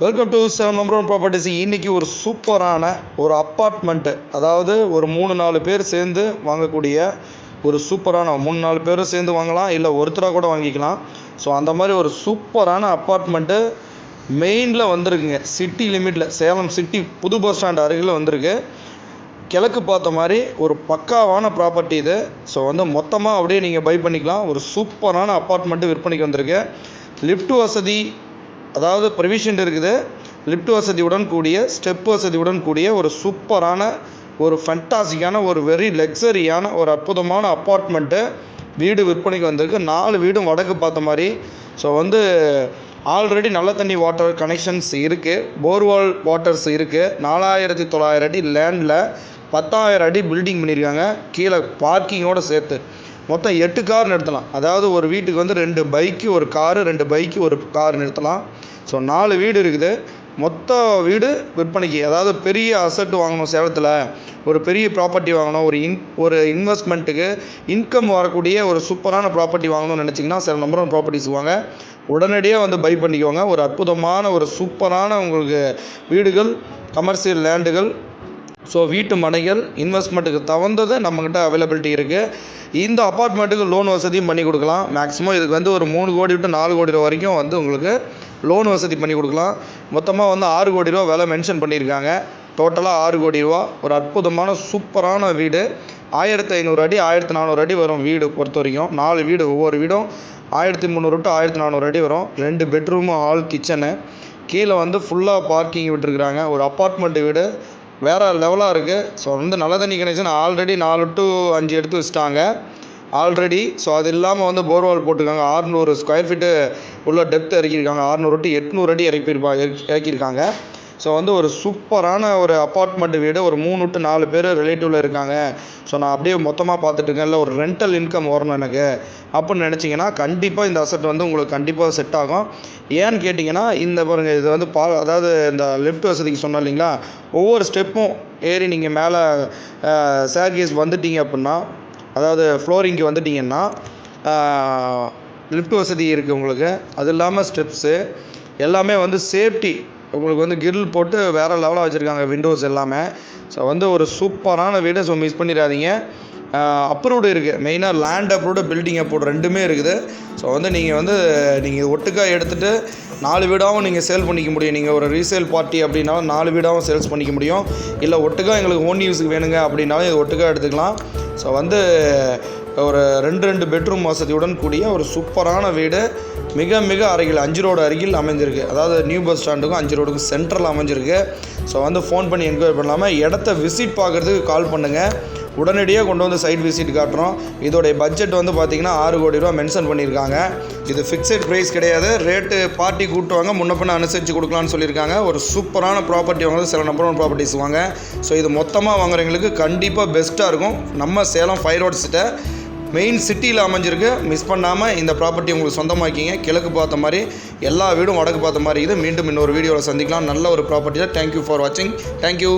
Welcome to 7 number 1 properties. இன்றைக்கி ஒரு சூப்பரான ஒரு அப்பார்ட்மெண்ட்டு, அதாவது ஒரு 3-4 பேர் சேர்ந்து வாங்கக்கூடிய ஒரு சூப்பரான 3-4 பேரும் சேர்ந்து வாங்கலாம், இல்லை ஒருத்தராக கூட வாங்கிக்கலாம். ஸோ அந்த மாதிரி ஒரு சூப்பரான அப்பார்ட்மெண்ட்டு மெயினில் வந்திருக்குங்க. சிட்டி லிமிட்டில், சேலம் சிட்டி புது பஸ் ஸ்டாண்ட் அருகில் வந்திருக்கு. கிழக்கு பார்த்த மாதிரி ஒரு பக்காவான ப்ராப்பர்ட்டி இது. ஸோ மொத்தமாக அப்படியே நீங்கள் பை பண்ணிக்கலாம். ஒரு சூப்பரான அப்பார்ட்மெண்ட்டு விற்பனைக்கு வந்திருக்கு. லிஃப்ட் வசதி, அதாவது ப்ரொவிஷன் இருக்குது. லிஃப்ட் வசதியுடன் கூடிய, ஸ்டெப் வசதியுடன் கூடிய ஒரு சூப்பரான, ஒரு ஃபென்டாஸ்டிக்கான, ஒரு வெரி லக்ஸரியான ஒரு அற்புதமான அப்பார்ட்மெண்ட்டு வீடு விற்பனைக்கு வந்திருக்கு. 4 வீடும் வடக்கு பார்த்த மாதிரி. ஸோ ஆல்ரெடி நல்ல தண்ணி வாட்டர் கனெக்ஷன்ஸ் இருக்குது, போர்வால் வாட்டர்ஸ் இருக்குது. 4900 அடி லேண்டில் 10,000 அடி பில்டிங் பண்ணியிருக்காங்க. கீழே பார்க்கிங்கோடு சேர்த்து மொத்தம் 8 கார் நிறுத்தலாம். அதாவது ஒரு வீட்டுக்கு 2 பைக்கு, ஒரு காரு, 2 பைக்கு, ஒரு கார் நிறுத்தலாம். ஸோ 4 வீடு இருக்குது. மொத்த வீடு விற்பனைக்கு, அதாவது பெரிய அசட் வாங்கணும், சேலத்தில் ஒரு பெரிய ப்ராப்பர்ட்டி வாங்கணும், ஒரு இன்வெஸ்ட்மெண்ட்டுக்கு இன்கம் வரக்கூடிய ஒரு சூப்பரான ப்ராப்பர்ட்டி வாங்கணும்னு நினச்சிங்கன்னா 7 நம்பர் 1 ப்ராப்பர்ட்டிஸ் வாங்க. உடனடியாக பை பண்ணிக்கோங்க. ஒரு அற்புதமான, ஒரு சூப்பரான உங்களுக்கு வீடுகள், கமர்ஷியல் லேண்டுகள், ஸோ வீட்டு மனைகள், இன்வெஸ்ட்மெண்ட்டுக்கு தகுந்தது நம்மக்கிட்ட அவைலபிலிட்டி இருக்குது. இந்த அப்பார்ட்மெண்ட்டுக்கு லோன் வசதியும் பண்ணி கொடுக்கலாம். மேக்ஸிமம் இதுக்கு ஒரு 3 கோடி டு 4 கோடி ரூபா வரைக்கும் உங்களுக்கு லோன் வசதி பண்ணி கொடுக்கலாம். மொத்தமாக 6 கோடி ரூபா விலை மென்ஷன் பண்ணியிருக்காங்க. டோட்டலாக 6 கோடி ரூபா. ஒரு அற்புதமான சூப்பரான வீடு. 1500 அடி 1400 அடி வரும் வீடு பொறுத்த வரைக்கும். 4 வீடு, ஒவ்வொரு வீடும் 1300 டு 1400 அடி வரும். 2 பெட்ரூமு, ஹால், கிச்சனு. கீழே ஃபுல்லாக பார்க்கிங் விட்டுருக்குறாங்க. ஒரு அப்பார்ட்மெண்ட் வீடு வேறு லெவலாக இருக்குது. ஸோ நல்ல தண்ணி கனெக்ஷன் ஆல்ரெடி 4 to 5 எடுத்து வச்சுட்டாங்க ஆல்ரெடி. ஸோ அது இல்லாமல் போர்வால் போட்டிருக்காங்க. 600 ஸ்கொயர் ஃபீட்டு உள்ள டெப்த் இறக்கியிருக்காங்க. 600 to 800 அடி இறக்கியிருக்காங்க. ஸோ ஒரு சூப்பரான ஒரு அப்பார்ட்மெண்ட் வீடு. ஒரு 3 to 4 பேர் ரிலேட்டிவில் இருக்காங்க. ஸோ நான் அப்படியே மொத்தமாக பார்த்துட்ருக்கேன். இல்லை ஒரு ரெண்டல் இன்கம் வரணும் எனக்கு அப்படின்னு நினச்சிங்கன்னா கண்டிப்பாக இந்த அசட் உங்களுக்கு கண்டிப்பாக செட் ஆகும். ஏன்னு கேட்டிங்கன்னா, இந்த பாருங்கள், இது அதாவது இந்த லிஃப்ட் வசதிக்கு சொன்னோம் இல்லைங்களா, ஒவ்வொரு ஸ்டெப்பும் ஏறி நீங்கள் மேலே ஸ்டேர்கேஸ் வந்துட்டீங்க அப்படின்னா, அதாவது ஃப்ளோரிங்க்கு வந்துட்டிங்கன்னா லிஃப்ட் வசதி இருக்குது உங்களுக்கு. அது இல்லாமல் ஸ்டெப்ஸு எல்லாமே சேஃப்டி உங்களுக்கு கிரில் போட்டு வேறு லெவலாக வச்சுருக்காங்க, விண்டோஸ் எல்லாமே. ஸோ ஒரு சூப்பரான வீடு. ஸோ மிஸ் பண்ணிடாதீங்க. அப்ரூவ்டு இருக்குது. மெயினாக லேண்ட் அப்ரூவ்டு, பில்டிங் அப்ரூவ்டு ரெண்டுமே இருக்குது. ஸோ நீங்கள் ஒட்டுக்காக எடுத்துகிட்டு 4 வீடாகவும் நீங்கள் சேல் பண்ணிக்க முடியும். நீங்கள் ஒரு ரீசேல் பார்ட்டி அப்படின்னாலும் 4 வீடாகவும் சேல்ஸ் பண்ணிக்க முடியும். இல்லை ஒட்டுக்காக எங்களுக்கு ஓன் யூஸுக்கு வேணுங்க அப்படின்னாலும் இது ஒட்டுக்காக எடுத்துக்கலாம். ஸோ ஒரு 2 பெட்ரூம் வசதியுடன் கூடிய ஒரு சூப்பரான வீடு. மிக மிக அருகில் 5 ரோடு அருகில் அமைஞ்சிருக்கு. அதாவது நியூ பஸ் ஸ்டாண்டுக்கும் 5 ரோடுக்கும் சென்ட்ரல் அமைஞ்சிருக்கு. ஸோ ஃபோன் பண்ணி என்கொயரி பண்ணலாமல், இடத்த விசிட் பார்க்குறதுக்கு கால் பண்ணுங்கள். உடனடியாக கொண்டு சைட் விசிட் காட்டுறோம். இதோடைய பட்ஜெட் பார்த்திங்கன்னா 6 கோடி ரூபா மென்ஷன் பண்ணியிருக்காங்க. இது ஃபிக்ஸட் ப்ரைஸ் கிடையாது. ரேட்டு பார்ட்டி கூட்டுவாங்க, முன்ன பின்ன அனுசரித்து கொடுக்கலான்னு சொல்லியிருக்காங்க. ஒரு சூப்பரான ப்ராப்பர்ட்டி வாங்குறது 7 நம்பர் 1 ப்ராப்பர்ட்டிஸ் வாங்க. ஸோ இது மொத்தமாக வாங்குறவங்களுக்கு கண்டிப்பாக பெஸ்ட்டாக இருக்கும். நம்ம சேலம் 5 ரோட் சிட்ட மெயின் சிட்டியில் அமைஞ்சிருக்கு. மிஸ் பண்ணாமல் இந்த ப்ராப்பர்ட்டி உங்களுக்கு சொந்தமாக்கிங்க. கிழக்கு பார்த்த மாதிரி, எல்லா வீடும் வடக்கு பார்த்த மாதிரி இது. மீண்டும் இன்னொரு வீடியோவில் சந்திக்கலாம். நல்ல ஒரு ப்ராப்பர்ட்டியில். தேங்க்யூ ஃபார் வாட்சிங். தேங்க்யூ.